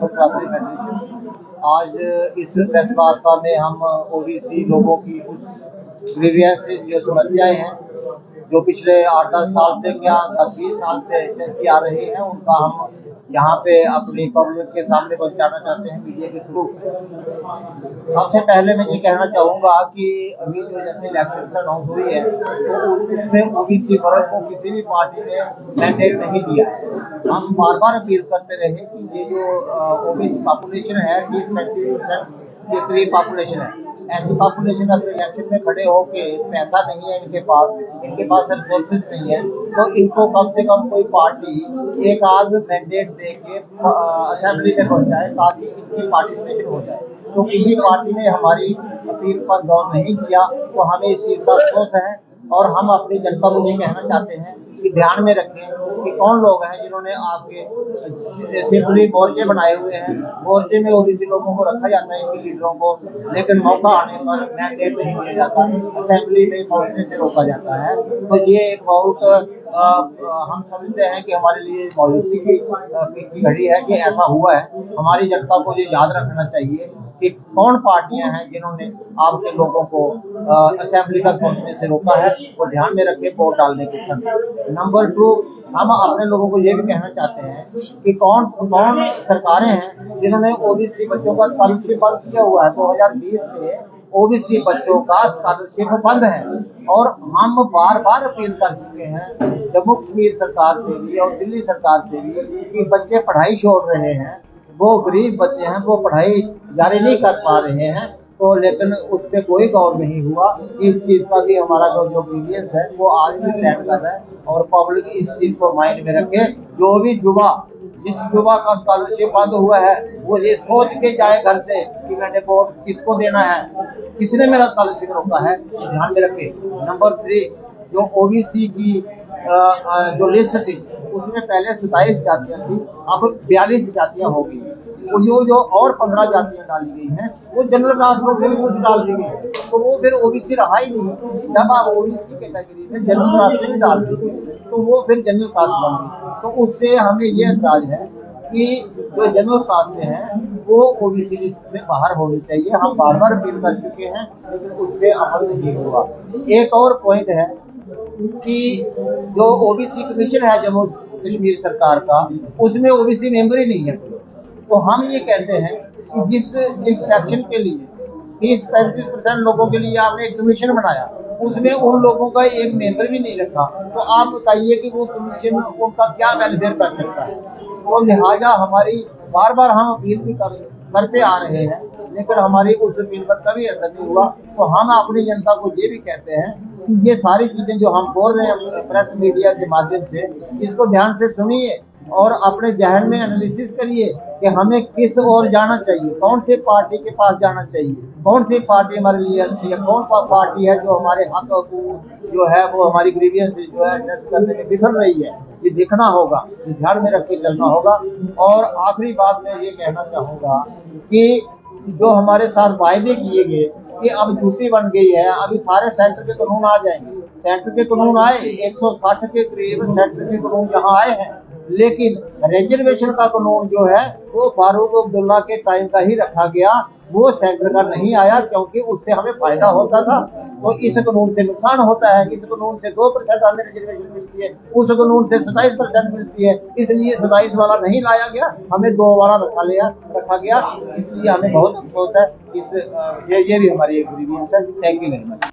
Backward classes federation. आज इस press वार्ता में हम ओबीसी लोगों की कुछ ग्रीवियंसेस जो समस्याएं हैं जो पिछले 8-10 साल से क्या 10-20 साल से चलती आ रही हैं, उनका हम यहाँ पे अपनी पब्लिक के सामने पहुँचाना चाहते हैं मीडिया के थ्रू। सबसे पहले मैं ये कहना चाहूँगा कि अभी जो जैसे इलेक्शन अनाउंस हुई है तो उसमें ओबीसी वर्ग को किसी भी पार्टी ने मैंडेट नहीं दिया है। हम बार बार अपील करते रहे कि ये जो ओबीसी पॉपुलेशन है 30-35% के करीब पॉपुलेशन है, ऐसी पॉपुलेशन अगर इलेक्शन में खड़े होके पैसा नहीं है इनके पास रिसोर्सेज नहीं है, तो इनको कम से कम कोई पार्टी एक आध मैंडेट दे के असेंबली में पहुंचाए ताकि इनकी पार्टिसिपेशन हो जाए। तो किसी पार्टी ने हमारी अपील पर गौर नहीं किया, तो हमें इस चीज़ का अफसोस है और हम अपनी जनता को ये कहना चाहते हैं कि ध्यान में रखें कि कौन लोग हैं जिन्होंने आपके सिंपली मोर्चे बनाए हुए हैं। मोर्चे में ओबीसी लोगों को रखा जाता है, इनके लीडरों को, लेकिन मौका आने पर मैंडेट नहीं दिया जाता, असेंबली में पहुंचने से रोका जाता है। तो ये एक बहुत हम समझते हैं कि हमारे लिए मायूसी की घड़ी है कि ऐसा हुआ है। हमारी जनता को ये याद रखना चाहिए कि कौन पार्टियां हैं जिन्होंने आपके लोगों को असेंबली तक पहुंचने से रोका है, वो ध्यान में रखे वोट डालने के समय। नंबर 2, हम अपने लोगों को ये भी कहना चाहते हैं कि कौन सरकारें हैं जिन्होंने ओबीसी बच्चों का स्कॉलरशिप बंद किया हुआ है। 2020 से ओबीसी बच्चों का स्कॉलरशिप बंद है और हम बार बार अपील कर चुके हैं जम्मू कश्मीर सरकार से भी और दिल्ली सरकार से भी कि बच्चे पढ़ाई छोड़ रहे हैं, वो गरीब बच्चे हैं, वो पढ़ाई जारी नहीं कर पा रहे हैं। तो लेकिन उस पर कोई गौर नहीं हुआ। इस चीज़ का भी हमारा जो ग्रीवियंस है वो आज भी स्टैंड कर रहा है और पब्लिक इस चीज़ को माइंड में रखे। जो भी जिस युवा का स्कॉलरशिप बंद हुआ है वो ये सोच के जाए घर से कि मैंने वोट किसको देना है, किसने मेरा स्कॉलरशिप रोका है, ध्यान में रखे। नंबर 3, जो ओबीसी की जो लिस्ट थी उसमें पहले 27 जातियां थी, अब 42 जातियां हो गई। जो और 15 जातियां डाली गई हैं वो जनरल कास्ट में भी कुछ डाल दी गई, तो वो फिर ओबीसी रहा ही नहीं। जब आप ओबीसी कैटेगरी में जनरल कास्ट में डाल दी तो वो फिर जनरल कास्ट बन गई। तो उससे हमें ये एतराज है कि जो जनरल कास्ट में है वो ओबीसी लिस्ट से बाहर होनी चाहिए। हम बार बार अपील कर चुके हैं लेकिन उस पर अमल नहीं हुआ। एक और पॉइंट है कि जो ओबीसी कमीशन है जम्मू कश्मीर सरकार का, उसमें ओबीसी मेंबर ही नहीं है। तो हम ये कहते हैं कि जिस सेक्शन के लिए 30-35% लोगों के लिए आपने एक कमीशन बनाया, उसमें उन लोगों का एक मेंबर भी नहीं रखा, तो आप बताइए कि वो कमीशन उनका क्या वेलफेयर कर सकता है। तो लिहाजा हमारी बार बार हम अपील भी करते आ रहे हैं लेकिन हमारी उस अपील पर कभी असर नहीं हुआ। तो हम अपनी जनता को ये भी कहते हैं कि ये सारी चीज़ें जो हम बोल रहे हैं प्रेस मीडिया के माध्यम से, इसको ध्यान से सुनिए और अपने जहन में एनालिसिस करिए कि हमें किस ओर जाना चाहिए, कौन सी पार्टी के पास जाना चाहिए, कौन सी पार्टी हमारे लिए अच्छी है, कौन सा पार्टी है जो हमारे हक को जो है वो हमारी ग्रीवियंस जो है एड्रेस करने में विफल रही है। ये देखना होगा, ये ध्यान में रख के चलना होगा। और आखिरी बात मैं ये कहना चाहूँगा कि जो हमारे साथ वायदे किए गए कि अब ड्यूटी बन गई है, अभी सारे सेंटर के कानून आ जाएंगे। सेंटर के कानून आए, 160 के करीब सेंटर के कानून यहाँ आए हैं, लेकिन रिजर्वेशन का कानून जो है वो फारूक अब्दुल्ला के टाइम का ही रखा गया, वो सेंटर का नहीं आया क्योंकि उससे हमें फायदा होता था। तो इस कानून से नुकसान होता है। इस कानून से 2% हमें रिजर्वेशन मिलती है, उस कानून से 27% मिलती है, इसलिए 27 वाला नहीं लाया गया, हमें 2 वाला रखा गया। इसलिए हमें बहुत अफसोस है। ये भी हमारी एक ग्रीवियंस है। Thank you very much.